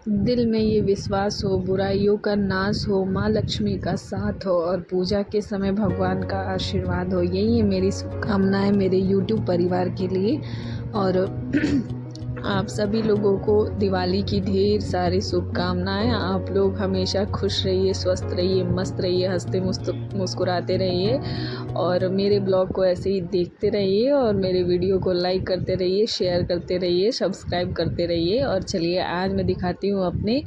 दिल में ये विश्वास हो, बुराइयों का नाश हो, माँ लक्ष्मी का साथ हो और पूजा के समय भगवान का आशीर्वाद हो। यही है मेरी शुभकामनाएँ मेरे यूट्यूब परिवार के लिए। और आप सभी लोगों को दिवाली की ढेर सारी शुभकामनाएँ। आप लोग हमेशा खुश रहिए, स्वस्थ रहिए, मस्त रहिए, हंसते मुस्कुराते रहिए और मेरे ब्लॉग को ऐसे ही देखते रहिए और मेरे वीडियो को लाइक करते रहिए, शेयर करते रहिए, सब्सक्राइब करते रहिए। और चलिए आज मैं दिखाती हूँ अपने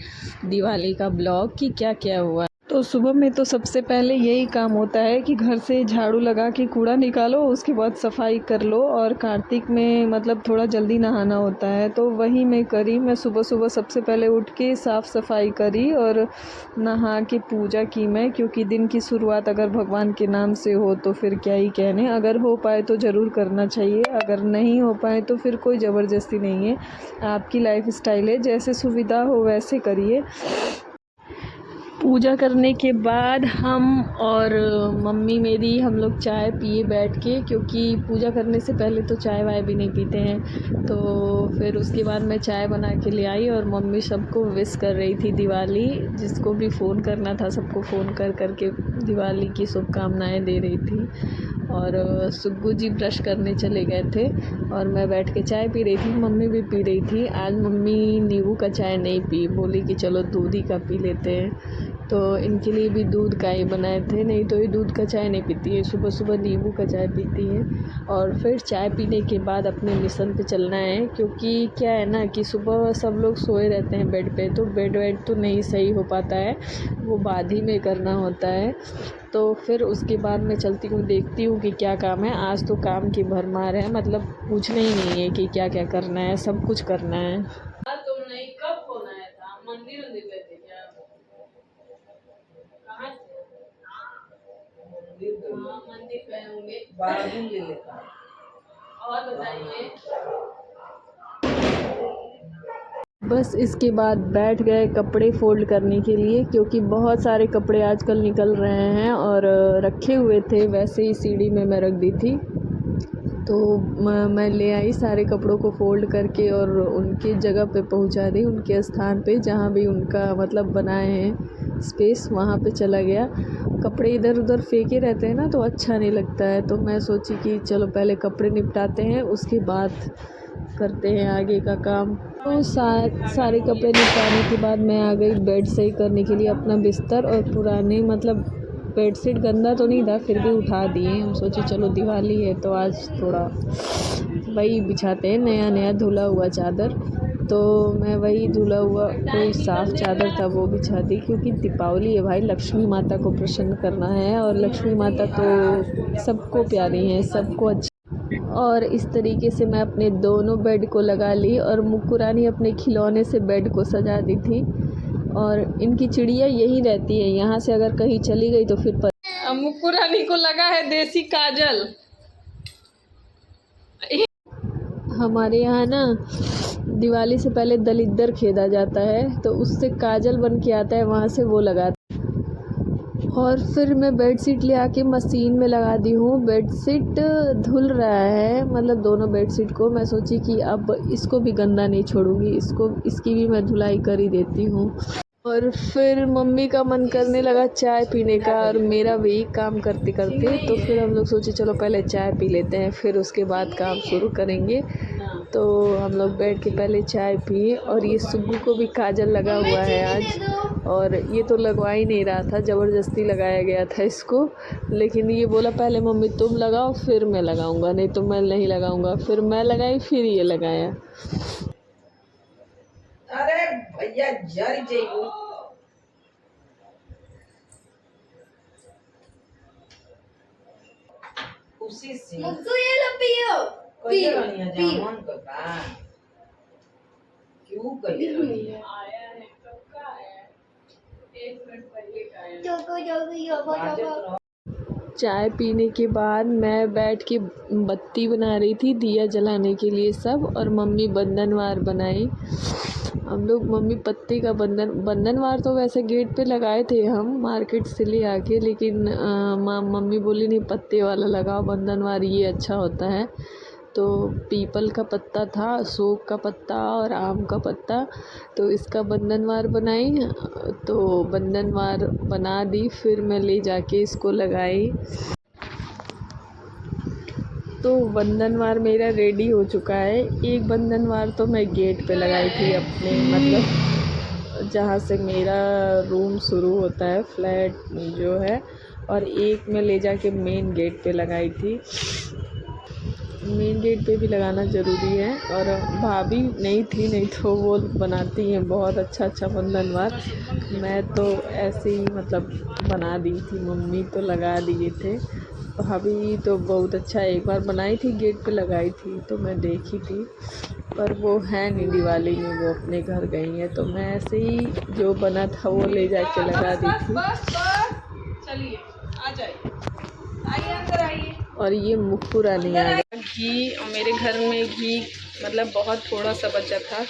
दिवाली का ब्लॉग कि क्या क्या हुआ। तो सुबह में तो सबसे पहले यही काम होता है कि घर से झाड़ू लगा के कूड़ा निकालो, उसके बाद सफाई कर लो। और कार्तिक में मतलब थोड़ा जल्दी नहाना होता है, तो वही मैं करी। मैं सुबह सुबह सबसे पहले उठ के साफ़ सफाई करी और नहा के पूजा की मैं, क्योंकि दिन की शुरुआत अगर भगवान के नाम से हो तो फिर क्या ही कहने। अगर हो पाए तो ज़रूर करना चाहिए, अगर नहीं हो पाए तो फिर कोई ज़बरदस्ती नहीं है, आपकी लाइफ स्टाइल है, जैसे सुविधा हो वैसे करिए। पूजा करने के बाद हम और मम्मी मेरी हम लोग चाय पिए बैठ के, क्योंकि पूजा करने से पहले तो चाय वाय भी नहीं पीते हैं। तो फिर उसके बाद मैं चाय बना के ले आई और मम्मी सबको विश कर रही थी दिवाली, जिसको भी फ़ोन करना था सबको फ़ोन कर कर के दिवाली की शुभकामनाएँ दे रही थी। और सुग्गू जी ब्रश करने चले गए थे और मैं बैठ के चाय पी रही थी, मम्मी भी पी रही थी। आज मम्मी नींबू का चाय नहीं पी, बोली कि चलो दूध ही का पी लेते हैं। तो इनके लिए भी दूध का ही बनाए थे, नहीं तो ये दूध का चाय नहीं पीती है, सुबह सुबह नींबू का चाय पीती है। और फिर चाय पीने के बाद अपने मिशन पे चलना है, क्योंकि क्या है ना कि सुबह सब लोग सोए रहते हैं बेड पे, तो बेड वेड तो नहीं सही हो पाता है, वो बाद ही में करना होता है। तो फिर उसके बाद मैं चलती हूँ, देखती हूँ कि क्या काम है। आज तो काम की भरमार है, मतलब पूछना ही नहीं है कि क्या क्या करना है, सब कुछ करना है। तुम नहीं, कब फोन आया था? मंदिर मंदिर गए थे क्या? कहाँ से? हाँ मंदिर गए होंगे। बाबू ले लेता। और बताइए। बस इसके बाद बैठ गए कपड़े फ़ोल्ड करने के लिए, क्योंकि बहुत सारे कपड़े आजकल निकल रहे हैं और रखे हुए थे, वैसे ही सीढ़ी में मैं रख दी थी। तो मैं ले आई सारे कपड़ों को फ़ोल्ड करके और उनकी जगह पे पहुंचा दी, उनके स्थान पे जहाँ भी उनका मतलब बनाए हैं स्पेस, वहाँ पे चला गया। कपड़े इधर उधर फेंके रहते हैं ना तो अच्छा नहीं लगता है, तो मैं सोची कि चलो पहले कपड़े निपटाते हैं, उसके बाद करते हैं आगे का काम। तो सारे कपड़े निपटाने के बाद मैं आ गई बेड सही करने के लिए। अपना बिस्तर और पुराने मतलब बेडशीट गंदा तो नहीं था, फिर भी उठा दिए। हम सोचे चलो दिवाली है तो आज थोड़ा वही बिछाते हैं, नया नया धुला हुआ चादर। तो मैं वही धुला हुआ कोई साफ़ चादर था वो बिछा दी, क्योंकि दीपावली है भाई, लक्ष्मी माता को प्रसन्न करना है और लक्ष्मी माता तो सबको प्यारी हैं, सबको अच्छी। और इस तरीके से मैं अपने दोनों बेड को लगा ली और मुक्कू रानी अपने खिलौने से बेड को सजा दी थी। और इनकी चिड़िया यही रहती है, यहाँ से अगर कहीं चली गई तो फिर मुक्कू रानी को लगा है देसी काजल। हमारे यहाँ ना दिवाली से पहले दलिद्दर खेदा जाता है, तो उससे काजल बन के आता है, वहाँ से वो लगा। और फिर मैं बेडशीट ले आके मशीन में लगा दी हूँ। बेडशीट धुल रहा है, मतलब दोनों बेडशीट को। मैं सोची कि अब इसको भी गंदा नहीं छोड़ूंगी, इसकी भी मैं धुलाई कर ही देती हूँ। और फिर मम्मी का मन करने लगा चाय पीने का, और मेरा भी काम करते करते, तो फिर हम लोग सोचे चलो पहले चाय पी लेते हैं, फिर उसके बाद काम शुरू करेंगे। तो हम लोग बैठ के पहले चाय पिए। और ये सुग्गू को भी काजल लगा हुआ है आज, और ये तो लगवा ही नहीं रहा था, ज़बरदस्ती लगाया गया था इसको। लेकिन ये बोला पहले मम्मी तुम लगाओ फिर मैं लगाऊंगा, नहीं तो मैं नहीं लगाऊंगा। फिर मैं लगाई, फिर ये लगाया। अरे भैया जर जाइए। खुशी से मुझको ये लो पियो, पियो जामुन का क्यों कर रही है? आया है कब का आया है? 1 मिनट पहले का आया। जो चाय पीने के बाद मैं बैठ के बत्ती बना रही थी दिया जलाने के लिए सब, और मम्मी बंधनवार बनाई। हम लोग मम्मी पत्ते का बंधनवार तो वैसे गेट पे लगाए थे हम मार्केट से ले आके, लेकिन मम्मी बोली नहीं पत्ते वाला लगाओ बंधनवार, ये अच्छा होता है। तो पीपल का पत्ता था, अशोक का पत्ता और आम का पत्ता, तो इसका बंधनवार बनाई। तो बंधनवार बना दी, फिर मैं ले जाके इसको लगाई। तो बंधनवार मेरा रेडी हो चुका है। एक बंधनवार तो मैं गेट पे लगाई थी अपने, मतलब जहाँ से मेरा रूम शुरू होता है, फ्लैट जो है, और एक मैं ले जाके मेन गेट पे लगाई थी। मेन गेट पे भी लगाना ज़रूरी है। और भाभी नहीं थी, नहीं तो वो बनाती हैं बहुत अच्छा अच्छा बंधनवार। मैं तो ऐसे ही मतलब बना दी थी, मम्मी तो लगा दिए थे। भाभी तो बहुत अच्छा एक बार बनाई थी, गेट पे लगाई थी तो मैं देखी थी, पर वो है नहीं दिवाली में, वो अपने घर गई हैं। तो मैं ऐसे ही जो बना था वो ले जाके लगा दी थी। चलिए आ जाइए, आइए अंदर आइए। और ये मुखपुरा नहीं आ गया घी, और मेरे घर में घी मतलब बहुत थोड़ा सा बचा था।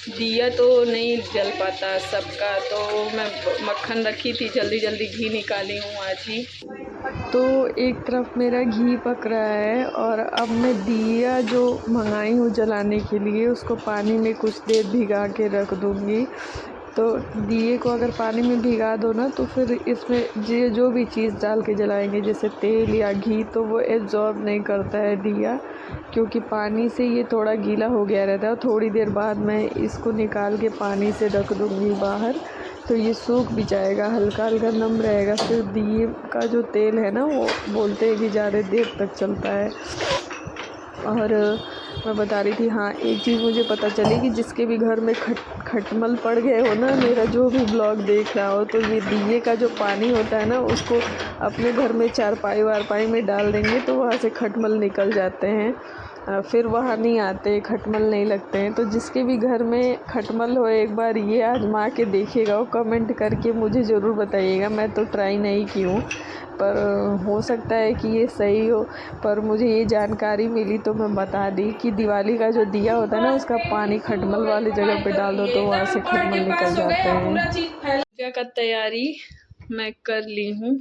दिया तो नहीं जल पाता सबका, तो मैं मक्खन रखी थी, जल्दी जल्दी घी निकाली हूँ आज ही। तो एक तरफ मेरा घी पक रहा है, और अब मैं दिया जो मंगाई हूँ जलाने के लिए उसको पानी में कुछ देर भिगा के रख दूँगी। तो दिए को अगर पानी में भिगा दो ना, तो फिर इसमें जो भी चीज़ डाल के जलाएंगे जैसे तेल या घी, तो वो एब्जॉर्ब नहीं करता है दिया, क्योंकि पानी से ये थोड़ा गीला हो गया रहता है। थोड़ी देर बाद मैं इसको निकाल के पानी से रख दूँगी बाहर, तो ये सूख भी जाएगा, हल्का हल्का नम रहेगा। फिर दिए का जो तेल है ना, वो बोलते हैं कि ज़्यादा देर तक चलता है। और मैं बता रही थी, हाँ एक चीज़ मुझे पता चली कि जिसके भी घर में खटमल पड़ गए हो ना, मेरा जो भी ब्लॉग देख रहा हो, तो ये दिए का जो पानी होता है ना, उसको अपने घर में चारपाई वारपाई में डाल देंगे तो वहाँ से खटमल निकल जाते हैं, फिर वहाँ नहीं आते, खटमल नहीं लगते हैं। तो जिसके भी घर में खटमल हो, एक बार ये आजमा के देखिएगा, वो कमेंट करके मुझे ज़रूर बताइएगा। मैं तो ट्राई नहीं की हूँ, पर हो सकता है कि ये सही हो, पर मुझे ये जानकारी मिली तो मैं बता दी कि दिवाली का जो दिया होता है ना, उसका पानी खटमल वाली जगह पे डाल दो तो वहाँ से खटमल निकल जाते हैं। पूजा का तैयारी मैं कर ली हूँ,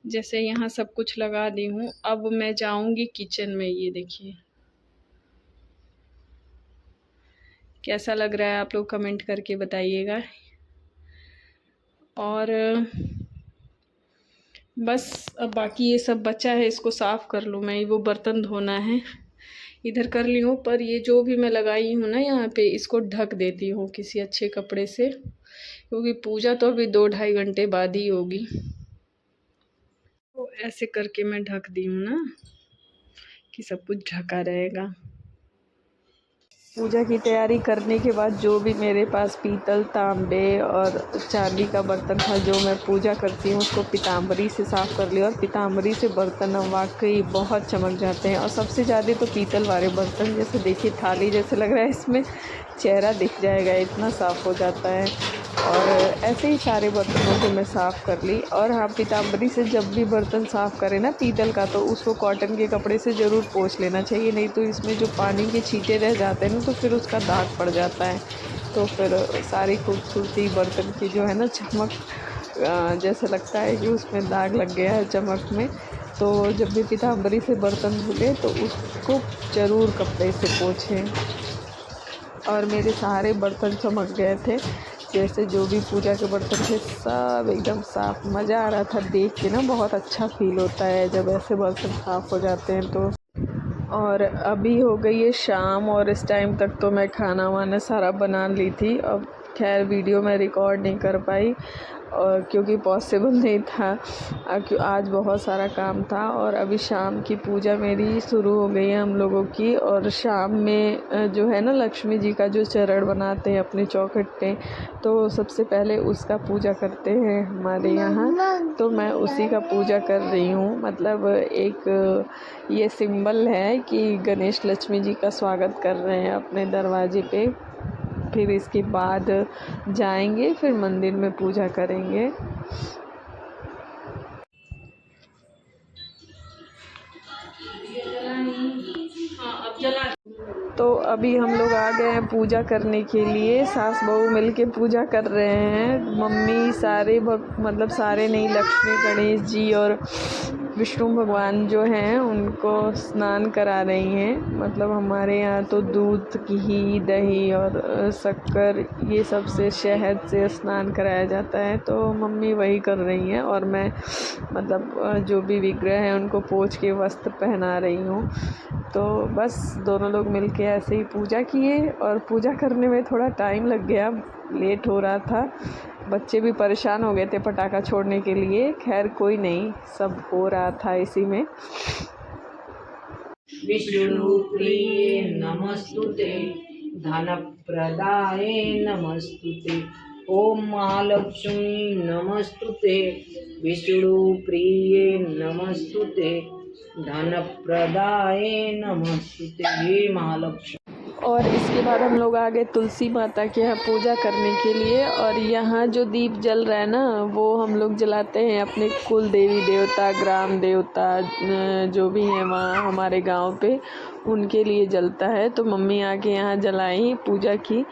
जैसे यहाँ सब कुछ लगा दी हूँ। अब मैं जाऊँगी किचन में। ये देखिए कैसा लग रहा है, आप लोग कमेंट करके बताइएगा। और बस अब बाकी ये सब बचा है, इसको साफ़ कर लूँ मैं, वो बर्तन धोना है, इधर कर ली हूँ। पर ये जो भी मैं लगाई हूँ ना यहाँ पे, इसको ढक देती हूँ किसी अच्छे कपड़े से, क्योंकि पूजा तो अभी 2-2.5 घंटे बाद ही होगी। तो ऐसे करके मैं ढक दी हूँ ना, कि सब कुछ ढका रहेगा। पूजा की तैयारी करने के बाद जो भी मेरे पास पीतल, तांबे और चांदी का बर्तन था, जो मैं पूजा करती हूँ, उसको पीताम्बरी से साफ़ कर लिया। और पीताम्बरी से बर्तन वाकई बहुत चमक जाते हैं, और सबसे ज़्यादा तो पीतल वाले बर्तन। जैसे देखिए थाली जैसे लग रहा है, इसमें चेहरा दिख जाएगा, इतना साफ़ हो जाता है। और ऐसे ही सारे बर्तनों को मैं साफ़ कर ली। और हाँ, पीताम्बरी से जब भी बर्तन साफ़ करें ना पीतल का, तो उसको कॉटन के कपड़े से ज़रूर पोंछ लेना चाहिए, नहीं तो इसमें जो पानी के छींटे रह जाते हैं ना, तो फिर उसका दाग पड़ जाता है। तो फिर सारी खूबसूरती बर्तन की जो है ना, चमक जैसे लगता है कि उसमें दाग लग गया है चमक में। तो जब भी पीताम्बरी से बर्तन धुले तो उसको ज़रूर कपड़े से पोंछें। और मेरे सारे बर्तन चमक गए थे, जैसे जो भी पूजा के बर्तन थे सब एकदम साफ़। मज़ा आ रहा था देख के ना, बहुत अच्छा फ़ील होता है जब ऐसे बर्तन साफ़ हो जाते हैं तो। और अभी हो गई है शाम, और इस टाइम तक तो मैं खाना वाना सारा बना ली थी। अब खैर वीडियो मैं रिकॉर्ड नहीं कर पाई, और क्योंकि पॉसिबल नहीं था, आज बहुत सारा काम था। और अभी शाम की पूजा मेरी शुरू हो गई है हम लोगों की। और शाम में जो है ना, लक्ष्मी जी का जो चरण बनाते हैं अपने चौखट पे, तो सबसे पहले उसका पूजा करते हैं हमारे यहाँ। तो मैं उसी का पूजा कर रही हूँ। मतलब एक ये सिंबल है कि गणेश लक्ष्मी जी का स्वागत कर रहे हैं अपने दरवाजे पे। फिर इसके बाद जाएंगे, फिर मंदिर में पूजा करेंगे। तो अभी हम लोग आ गए हैं पूजा करने के लिए, सास बहू मिल के पूजा कर रहे हैं। मम्मी सारे मतलब सारे नहीं, लक्ष्मी, गणेश जी और विष्णु भगवान जो हैं उनको स्नान करा रही हैं। मतलब हमारे यहाँ तो दूध, घी, दही और शक्कर ये सब से, शहद से स्नान कराया जाता है, तो मम्मी वही कर रही हैं और मैं मतलब जो भी विग्रह हैं उनको पोंछ के वस्त्र पहना रही हूँ। तो बस दोनों लोग मिलके ऐसे ही पूजा किए और पूजा करने में थोड़ा टाइम लग गया, लेट हो रहा था। बच्चे भी परेशान हो गए थे पटाखा छोड़ने के लिए। खैर कोई नहीं, सब हो रहा था इसी में। विष्णुप्रिये नमस्तुते, धनप्रदाये नमस्तुते, ओम महालक्ष्मी नमस्तुते, विष्णुप्रिये नमस्तुते, धनप्रदाये नमस्तुते। हे महालक्ष्मी। और इसके बाद हम लोग आ गए तुलसी माता के यहाँ पूजा करने के लिए। और यहाँ जो दीप जल रहा है ना, वो हम लोग जलाते हैं अपने कुल देवी देवता, ग्राम देवता जो भी हैं वहाँ हमारे गांव पे, उनके लिए जलता है। तो मम्मी आके यहाँ जलाई, पूजा की,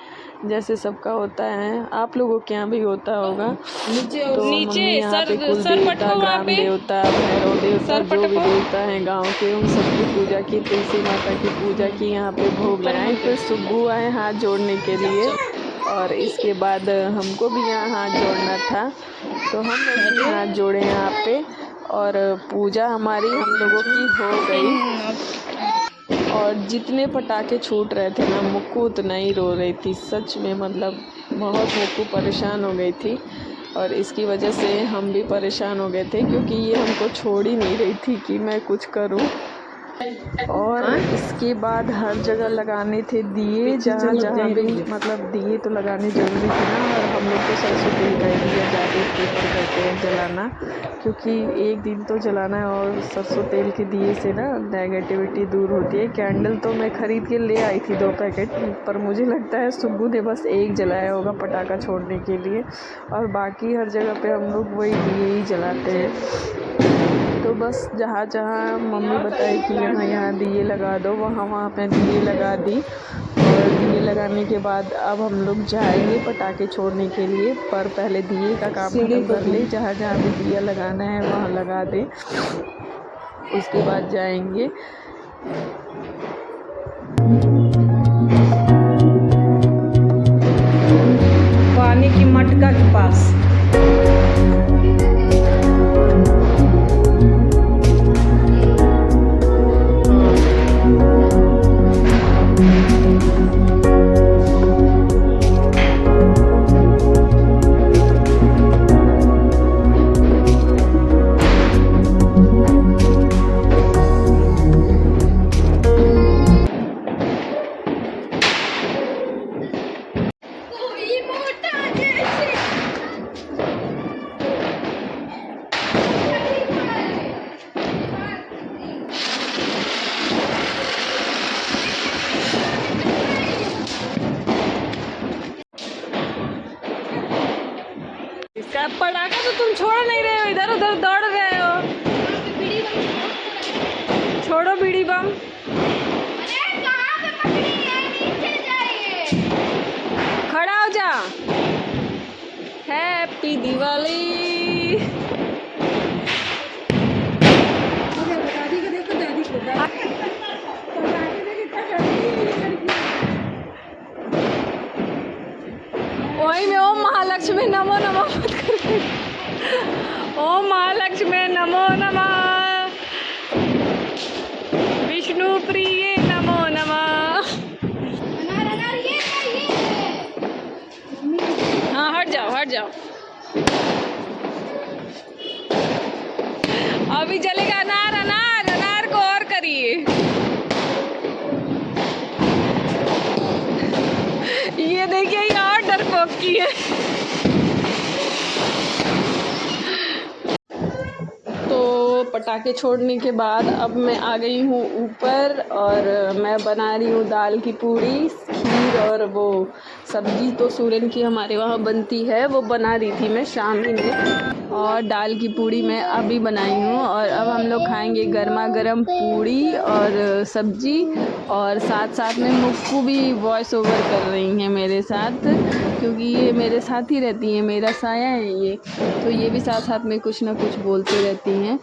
जैसे सबका होता है। आप लोगों के यहाँ भी होता होगा। तो मम्मी यहाँ पे कुल देवता, ग्राम देवता, भैरव देवता, जो भी देवता हैं गांव के, उन सबकी पूजा की, तुलसी माता की पूजा की, यहाँ पे भोग लगाए। फिर सुब्बू आए हाथ जोड़ने के लिए और इसके बाद हमको भी यहाँ हाथ जोड़ना था, तो हम लोग भी हाथ जोड़े यहाँ पे और पूजा हमारी हम लोगों की हो गई। और जितने पटाखे छूट रहे थे ना, मुक्कू उतना ही रो रही थी सच में। मतलब बहुत मुक्कू परेशान हो गई थी और इसकी वजह से हम भी परेशान हो गए थे, क्योंकि ये हमको छोड़ ही नहीं रही थी कि मैं कुछ करूं। और इसके बाद हर जगह लगाने थे दिए, जहाँ जहाँ भी, मतलब दिए तो लगाने ज़रूरी थे ना। और हम लोग तो सरसों तेल का दिया ज़्यादा प्रेफर करते हैं जलाना, क्योंकि एक दिन तो जलाना है और सरसों तेल के दिए से ना नेगेटिविटी दूर होती है। कैंडल तो मैं ख़रीद के ले आई थी 2 पैकेट, पर मुझे लगता है सुब्बू ने बस एक जलाया होगा पटाखा छोड़ने के लिए, और बाकी हर जगह पे हम लोग वही दिए ही जलाते हैं। तो बस जहाँ जहाँ मम्मी बताई कि यहाँ यहाँ दिए लगा दो, वहाँ वहाँ पे दिए लगा दी। और दिए लगाने के बाद अब हम लोग जाएंगे पटाखे छोड़ने के लिए, पर पहले दिए का काम खत्म कर ले। जहाँ जहाँ भी दिया लगाना है वहाँ लगा दे, उसके बाद जाएंगे। पानी की मटका के पास इसका पटाखा तो तुम छोड़ नहीं रहे हो, इधर उधर दौड़ रहे हो। छोड़ो बीड़ी बम। खड़ा हो जा। हैप्पी दिवाली। वही में ओम महालक्ष्मी नमो नमः। ओम महालक्ष्मी नमो नमः, विष्णु प्रिय नमो नमः। हाँ हट जाओ हट जाओ। अभी जलेगा अनार, अनार अनार को और करिए। ये देखिए ये और डरपोक की है। तो पटाखे छोड़ने के बाद अब मैं आ गई हूँ ऊपर और मैं बना रही हूँ दाल की पूड़ी, खीर और वो सब्जी तो सूरन की हमारे वहाँ बनती है, वो बना रही थी मैं शाम ही में। और दाल की पूड़ी मैं अभी बनाई हूँ और अब हम लोग खाएंगे गर्मा गर्म पूड़ी और सब्जी। और साथ साथ में मुक्कू भी वॉइस ओवर कर रही हैं मेरे साथ, क्योंकि ये मेरे साथ ही रहती हैं, मेरा साया है ये, तो ये भी साथ साथ में कुछ ना कुछ बोलती रहती हैं।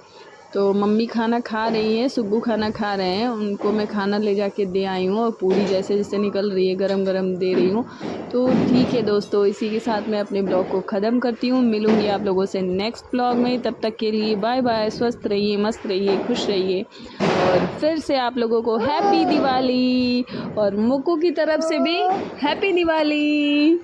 तो मम्मी खाना खा रही हैं, सुग्गू खाना खा रहे हैं, उनको मैं खाना ले जाके दे आई हूँ और पूरी जैसे जैसे निकल रही है गरम गरम दे रही हूँ। तो ठीक है दोस्तों, इसी के साथ मैं अपने ब्लॉग को ख़त्म करती हूँ। मिलूँगी आप लोगों से नेक्स्ट ब्लॉग में, तब तक के लिए बाय बाय। स्वस्थ रहिए, मस्त रहिए, खुश रहिए और फिर से आप लोगों को हैप्पी दिवाली और मुक्कू की तरफ से भी हैप्पी दिवाली।